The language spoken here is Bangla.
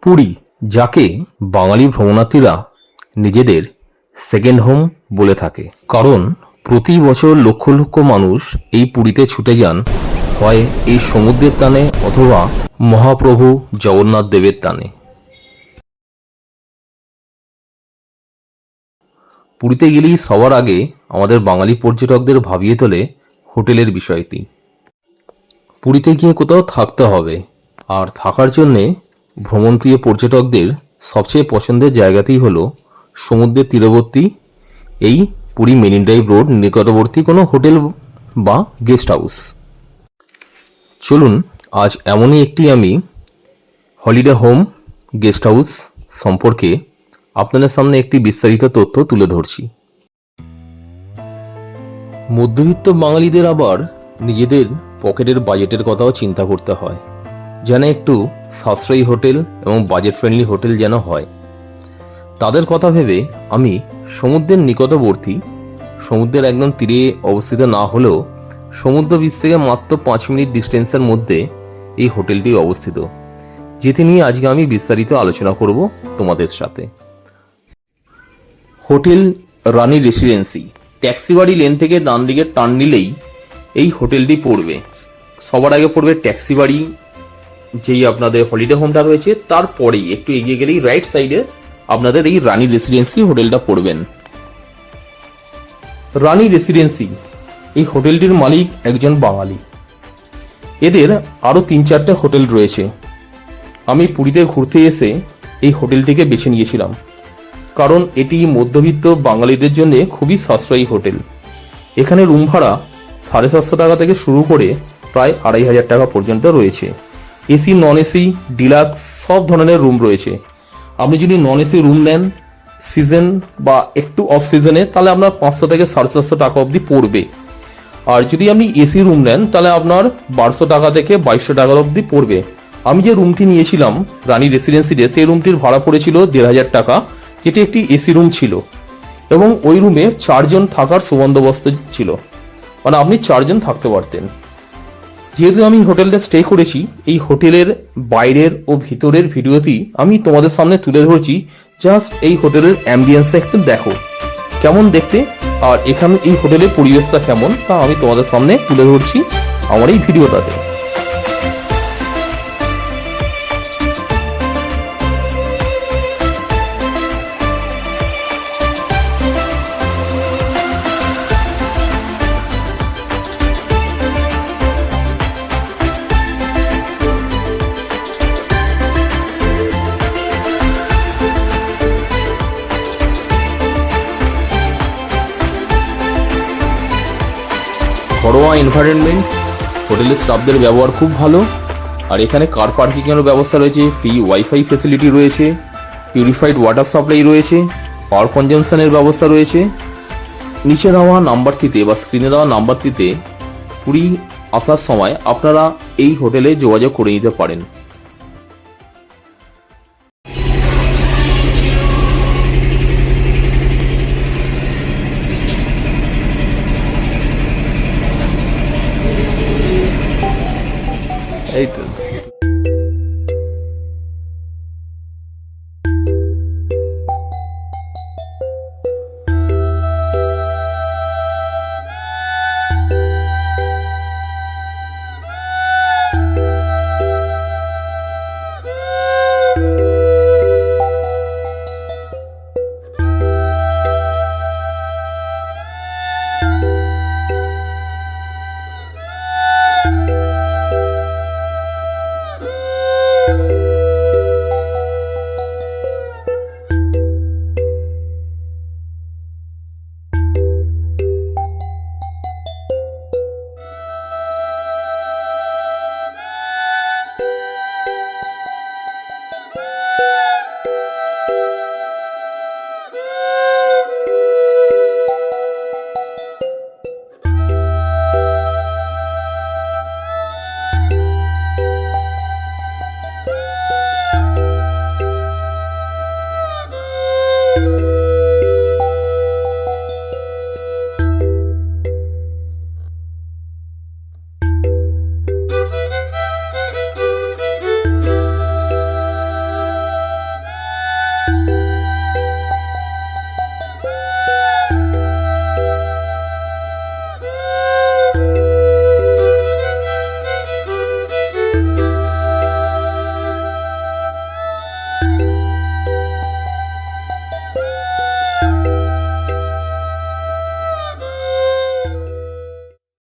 পুরী, যাকে বাঙালি ভ্রমণার্থীরা নিজেদের সেকেন্ড হোম বলে থাকে, কারণ প্রতি বছর লক্ষ লক্ষ মানুষ এই পুরীতে ছুটে যান হয় এই সমুদ্রের টানে অথবা মহাপ্রভু জগন্নাথ দেবের টানে। পুরীতে গেলেই সবার আগে আমাদের বাঙালি পর্যটকদের ভাবিয়ে তোলে হোটেলের বিষয়টি। পুরীতে গিয়ে কোথাও থাকতে হবে, আর থাকার জন্যে ভ্রমণপ্রিয় পর্যটকদের সবচেয়ে পছন্দের জায়গাতেই হলো সমুদ্রের তীরবর্তী এই পুরী মেরিন ড্রাইভ রোড নিকটবর্তী কোনো হোটেল বা গেস্ট হাউস। চলুন আজ এমনই একটি আমি হলিডে হোম গেস্ট হাউস সম্পর্কে আপনাদের সামনে একটি বিস্তারিত তথ্য তুলে ধরছি। মধ্যবিত্ত বাঙালিদের আবার নিজেদের পকেটের বাজেটের কথাও চিন্তা করতে হয়, যেন একটু সাশ্রয়ী হোটেল এবং বাজেট ফ্রেন্ডলি হোটেল যেন হয়। তাদের কথা ভেবে আমি সমুদ্রের নিকটবর্তী, সমুদ্রের একদম তীরে অবস্থিত না হলেও সমুদ্র বীচ থেকে মাত্র 5 মিনিট ডিস্টেন্সের মধ্যে এই হোটেলটি অবস্থিত, যেটি নিয়ে আজকে আমি বিস্তারিত আলোচনা করব তোমাদের সাথে। হোটেল রানী রেসিডেন্সি, ট্যাক্সিবাড়ি লেন থেকে ডান দিকে টার্ন নিলেই এই হোটেলটি পড়বে। সবার আগে পড়বে ট্যাক্সিবাড়ি, যেই আপনাদের হলিডে হোমটা রয়েছে তারপরেই একটু এগিয়ে গেলেই রাইট সাইডে আপনাদের এই রানী রেসিডেন্সি হোটেলটা পড়বেন। রানী রেসিডেন্সি এই হোটেলটির মালিক একজন বাঙালি। এদের আরো 3-4টে হোটেল রয়েছে। আমি পুরীতে ঘুরতে এসে এই হোটেলটিকে বেছে নিয়েছিলাম, কারণ এটি মধ্যবিত্ত বাঙালিদের জন্য খুবই সাশ্রয়ী হোটেল। এখানে রুম ভাড়া 750 টাকা থেকে শুরু করে প্রায় 2500 টাকা পর্যন্ত রয়েছে। এসি, নন এসি, ডিলাক্স সব ধরনের রুম রয়েছে। আপনি যদি নন এসি রুম নেন সিজন বা একটু অফ সিজনে, তাহলে আপনার 500 থেকে 750 টাকা অবধি পড়বে। আর যদি আপনি এসি রুম নেন তাহলে আপনার 1200 টাকা থেকে 2200 টাকা অবধি পড়বে। আমি যে রুমটি নিয়েছিলাম রানী রেসিডেন্সিতে, সেই রুমটির ভাড়া পড়েছিল 1500 টাকা, যেটি একটি এসি রুম ছিল এবং ওই রুমে 4 জন থাকার সুবন্দোবস্ত ছিল, মানে আপনি 4 জন থাকতে পারতেন। যেহেতু আমি হোটেলটা স্টে করেছি, এই হোটেলের বাইরের ও ভিতরের ভিডিওটি আমি তোমাদের সামনে তুলে ধরছি। জাস্ট এই হোটেলের অ্যাম্বিয়েন্সটা একটু দেখো কেমন দেখতে, আর এখানে এই হোটেলের পরিবেশটা কেমন তা আমি তোমাদের সামনে তুলে ধরছি আমার এই ভিডিওটাতে। ঘরোয়া এনভায়রনমেন্ট, হোটেলের স্টাফদের ব্যবহার খুব ভালো, আর এখানে কার পার্কিংয়ের ব্যবস্থা রয়েছে, ফ্রি ওয়াইফাই ফেসিলিটি রয়েছে, পিউরিফাইড ওয়াটার সাপ্লাই রয়েছে, পাওয়ার কনজামশনের ব্যবস্থা রয়েছে। নিচে দেওয়া নাম্বারটিতে বা স্ক্রিনে দেওয়া নাম্বারটিতে পুরী আসার সময় আপনারা এই হোটেলে যোগাযোগ করে নিতে পারেন।